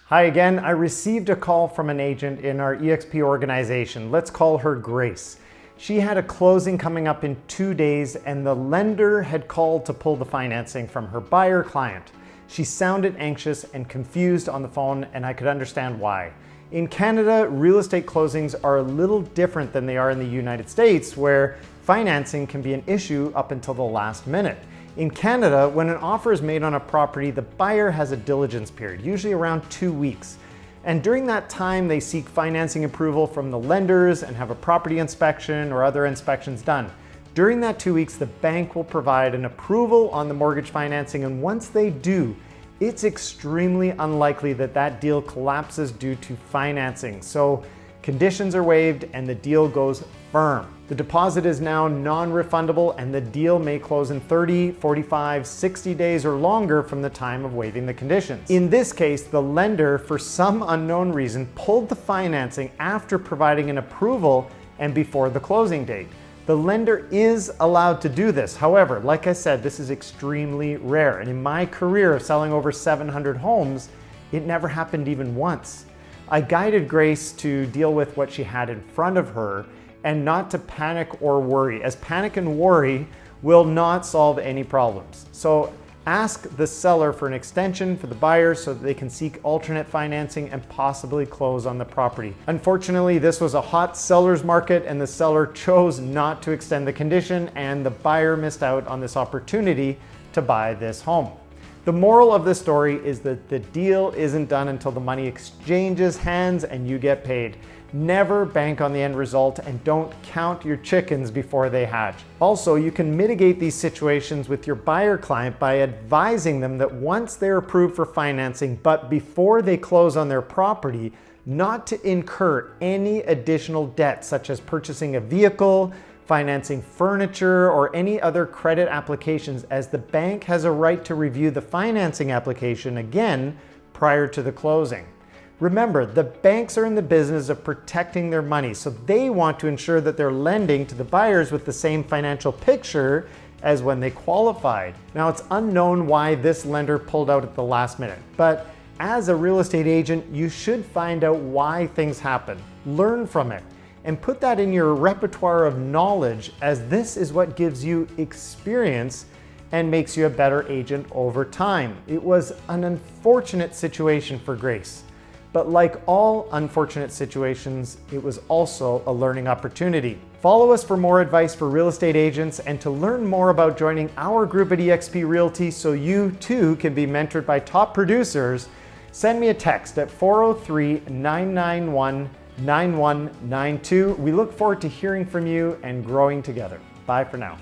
Hi again. I received a call from an agent in our EXP organization. Let's call her Grace. She had a closing coming up in 2 days and the lender had called to pull the financing from her buyer client. She sounded anxious and confused on the phone, and I could understand why. In Canada, real estate closings are a little different than they are in the United States, where financing can be an issue up until the last minute. In Canada, when an offer is made on a property, the buyer has a diligence period, usually around 2 weeks. And during that time, they seek financing approval from the lenders and have a property inspection or other inspections done. During that 2 weeks, the bank will provide an approval on the mortgage financing, and once they do, it's extremely unlikely that that deal collapses due to financing. So conditions are waived and the deal goes firm. The deposit is now non-refundable and the deal may close in 30, 45, 60 days or longer from the time of waiving the conditions. In this case, the lender, for some unknown reason, pulled the financing after providing an approval and before the closing date. The lender is allowed to do this. However, like I said, this is extremely rare. And in my career of selling over 700 homes, it never happened even once. I guided Grace to deal with what she had in front of her and not to panic or worry, as panic and worry will not solve any problems. So ask the seller for an extension for the buyer so that they can seek alternate financing and possibly close on the property. Unfortunately, this was a hot seller's market and the seller chose not to extend the condition, and the buyer missed out on this opportunity to buy this home. The moral of this story is that the deal isn't done until the money exchanges hands and you get paid. Never bank on the end result and don't count your chickens before they hatch. Also, you can mitigate these situations with your buyer client by advising them that once they're approved for financing, but before they close on their property, not to incur any additional debt, such as purchasing a vehicle, financing furniture, or any other credit applications, as the bank has a right to review the financing application again prior to the closing. Remember, the banks are in the business of protecting their money, so they want to ensure that they're lending to the buyers with the same financial picture as when they qualified. Now, it's unknown why this lender pulled out at the last minute, but as a real estate agent, you should find out why things happen, learn from it, and put that in your repertoire of knowledge, as this is what gives you experience and makes you a better agent over time. It was an unfortunate situation for Grace. But like all unfortunate situations, it was also a learning opportunity. Follow us for more advice for real estate agents and to learn more about joining our group at eXp Realty so you too can be mentored by top producers. Send me a text at 403-991-9192. We look forward to hearing from you and growing together. Bye for now.